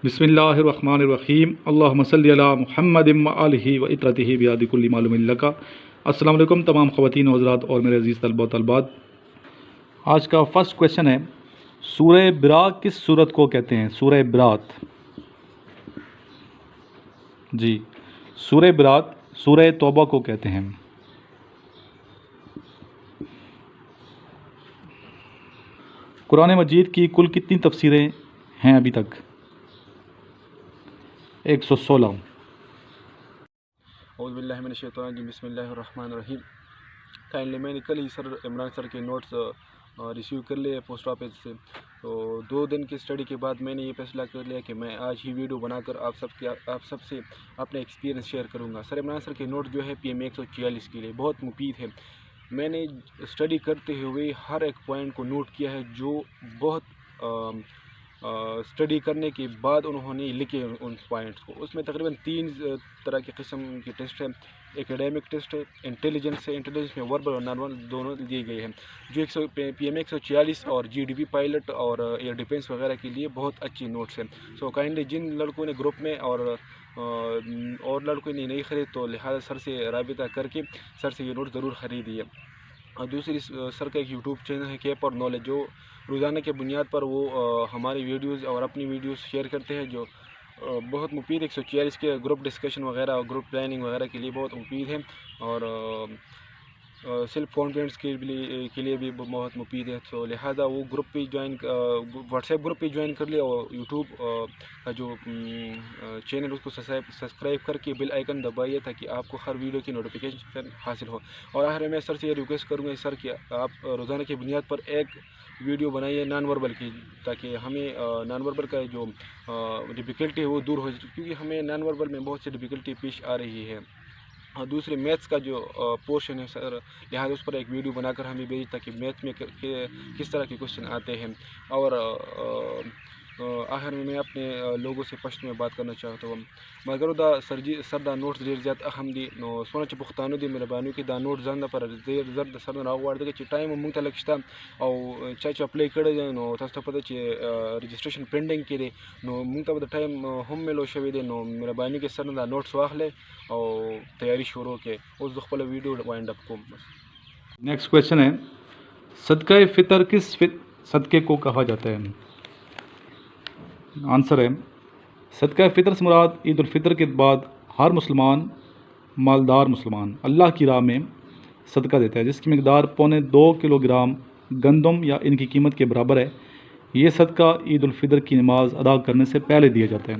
बिस्मिल्लाहिर्रहमानिर्रहीम अल्लाहुम्मा सल्लि अला मुहम्मदिन व आलिहि व इत्रतिहि बियादि कुल्ली मालूमिन लका। अस्सलाम वालेकुम तमाम ख़वातीन व हज़रात और मेरे अज़ीज़ तलबा व तलबात। आज का फर्स्ट क्वेश्चन है, सूरह बरात किस सूरत को कहते हैं? सूरह बरात, जी सूरह बरात सूरह तौबा को कहते हैं। कुरान मजीद की कुल कितनी तफसीरें हैं अभी तक? 116। बिस्मिल्लाहिर्रहमानिर्रहीम। काइंडली मैंने कल ही सर इमरान सर के नोट्स रिसीव कर लिए पोस्ट ऑफिस से, तो 2 दिन की स्टडी के बाद मैंने ये फैसला कर लिया कि मैं आज ही वीडियो बनाकर आप सबसे अपना एक्सपीरियंस शेयर करूंगा। सर इमरान सर के नोट जो है PM 146 के लिए बहुत मुफीद है। मैंने स्टडी करते हुए हर एक पॉइंट को नोट किया है जो बहुत स्टडी करने के बाद उन्होंने लिखे उन पॉइंट्स को। उसमें तकरीबन 3 तरह के किस्म के टेस्ट हैं। एकेडमिक टेस्ट है, इंटेलिजेंस है, इंटेलिजेंस में वर्बल और नॉन वर्बल दोनों दिए गए हैं, जो PM 146 और GDP पायलट और एयर डिफेंस वगैरह के लिए बहुत अच्छी नोट्स हैं। सो काइंडली जिन लड़कों ने ग्रुप में और लड़कों ने नहीं खरीद तो लिहाजा सर से राबिता करके सर से ये नोट ज़रूर ख़रीदिए। और दूसरी सर का एक यूट्यूब चैनल है कैप और नॉलेज, जो रोज़ाना के बुनियाद पर वो हमारी वीडियोस और अपनी वीडियोस शेयर करते हैं, जो बहुत मुफीद 146 के ग्रुप डिस्कशन वगैरह और ग्रुप प्लानिंग वगैरह के लिए बहुत मुफीद है, और सेल्फ कॉन्फिडेंस के लिए भी बहुत मुफीद है। तो लिहाजा वो ग्रुप पे ज्वाइन, व्हाट्सएप ग्रुप पे ज्वाइन कर लिया और यूट्यूब का जो चैनल उसको सब्सक्राइब करके बेल आइकन दबाइए ताकि आपको हर वीडियो की नोटिफिकेशन हासिल हो। और आखिर में सर से ये रिक्वेस्ट करूँगा सर कि आप रोज़ाना की बुनियाद पर एक वीडियो बनाइए नॉन वर्बल की, ताकि हमें नॉन वर्बल का जो डिफ़िकल्टी है वो दूर हो, क्योंकि हमें नॉन वर्बल में बहुत सी डिफ़िकल्टी पेश आ रही है। और दूसरे मैथ्स का जो पोर्शन है सर, लिहाजा उस पर एक वीडियो बनाकर हमें भेजिए ताकि मैथ में किस तरह के क्वेश्चन आते हैं। और आखिर में मैं अपने लोगों से फर्स्ट में बात करना चाहता हूँ। मगर सर दा नोट्स देर ज़्यादा अहम दी नो सोना पुख्तानो दी मेहरबानी की दा नोट जानना पर देर जर्द सर रावाड़ कि टाइम मुंगता लगता और चाहे अप्लाई कर नो तस्ता पता रजिस्ट्रेशन पेंडिंग के नो मुंगता बद टाइम हम में लो शवी दे नो मेहरबानी के सर दा नोट्स वाखले और तैयारी शुरू के उस दुखल वीडियो वाइंड अप को। नेक्स्ट क्वेश्चन है, सदका फ़ितर किस सदक़े को कहा जाता है? आंसर है, सदका फ़ितर से मुराद ईद उल फ़ितर के बाद हर मुसलमान मालदार मुसलमान अल्लाह की राह में सदका देता है, जिसकी मकदार 2.25 किलोग्राम गंदम या इनकी कीमत के बराबर है। ये सदका ईद उल फ़ितर की नमाज अदा करने से पहले दिया जाता है।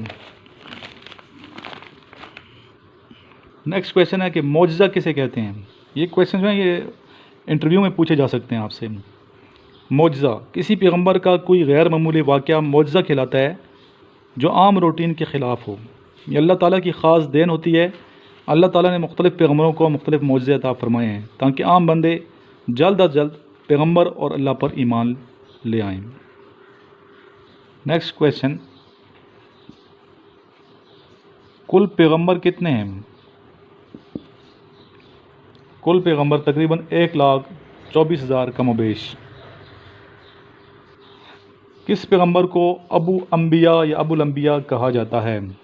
नेक्स्ट क्वेश्चन है कि मौजज़ा किसे कहते हैं? ये क्वेश्चन जो है ये इंटरव्यू में पूछे जा सकते हैं आपसे। मौजज़ा, किसी पैगंबर का कोई गैर मामूली वाक़या मौजज़ा कहलाता है जो आम रूटीन के ख़िलाफ़ हो। ये अल्लाह ताला की ख़ास देन होती है। अल्लाह ताला ने मुख्तलिफ़ पैगंबरों को मुख्तलिफ़ मौजज़े अता फ़रमाए हैं ताकि आम बंदे जल्द अज जल्द पैगंबर और अल्लाह पर ईमान ले आएँ। नेक्स्ट क्वेश्चन, कुल पैगंबर कितने हैं? कुल पैगंबर तकरीबन 1,24,000 कमोबेश। किस पैगंबर को अबू अम्बिया या अबुल अम्बिया कहा जाता है?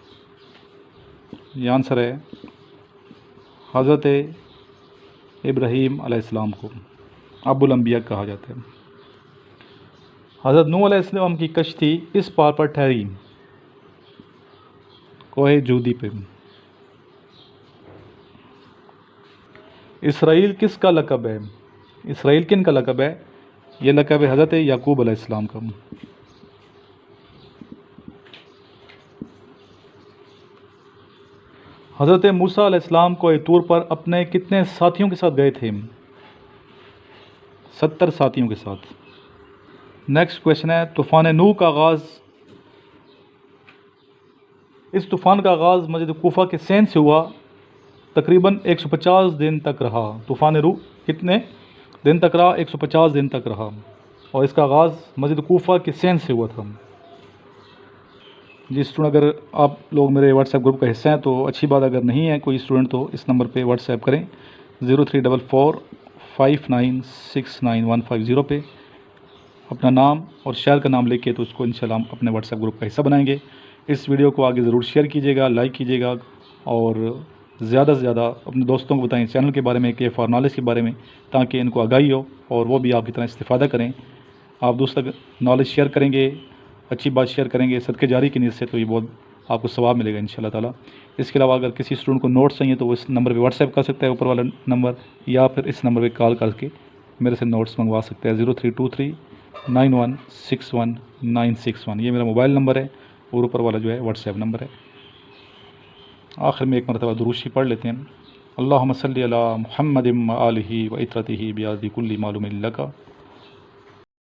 ये आंसर है हज़रत इब्राहीम अलैहिस्सलाम को अबुल अम्बिया कहा जाता है। हज़रत नूह अलैहिस्सलाम की कश्ती इस पार पर ठहरी? कोहे जूदी पे। इसराइल किसका लक़ब है? इसराइल किन का लक़ब है? ये लक़ब है हज़रत याकूब अलैहिस्सलाम का। हज़रत मूसा अलैहिस्सलाम को तूर पर अपने कितने साथियों के साथ गए थे? 70 साथियों के साथ। नेक्स्ट क्वेश्चन है, तूफ़ान नूह का आगाज़, इस तूफ़ान का आगाज़ मस्जिद कूफा के सेंध से हुआ, तकरीबन 150 दिन तक रहा। तूफ़ान नूह कितने दिन तक रहा? 150 दिन तक रहा, और इसका आगाज़ मस्जिद कूफा के सेंध से हुआ था। जी स्टूडेंट, अगर आप लोग मेरे व्हाट्सएप ग्रुप का हिस्सा हैं तो अच्छी बात, अगर नहीं है कोई स्टूडेंट तो इस नंबर पे व्हाट्सएप करें 0344596950 पे अपना नाम और शहर का नाम लेके, तो उसको इंशाल्लाह हम अपने व्हाट्सएप ग्रुप का हिस्सा बनाएंगे। اس ویڈیو کو آگے ضرور شیئر کیجیے گا، لائک کیجیے گا، اور زیادہ سے زیادہ اپنے دوستوں کو بتائیں چینل کے بارے میں، کہ فار نالج کے بارے میں، تاکہ ان کو آگاہی ہو اور وہ بھی آپ کی طرح استفادہ کریں۔ آپ دوسروں تک نالج شیئر کریں گے، اچھی بات شیئر کریں گے صدقہ جاری کی نیت سے، تو یہ بہت آپ کو ثواب ملے گا انشاءاللہ تعالیٰ۔ اس کے علاوہ اگر کسی اسٹوڈنٹ کو نوٹس چاہیے تو وہ اس نمبر پہ واٹس ایپ کر سکتا ہے، اوپر والا نمبر، یا پھر اس نمبر پہ کال کر کے میرے سے نوٹس منگوا سکتے ہیں، 0323916191، یہ میرا موبائل نمبر ہے، اور اوپر والا جو ہے واٹس ایپ نمبر ہے۔ آخر میں ایک مرتبہ درود شریف پڑھ لیتے ہیں۔ اللہم صلی علی محمد و آلہ و اطرتہ بیعدد کل معلوم لک۔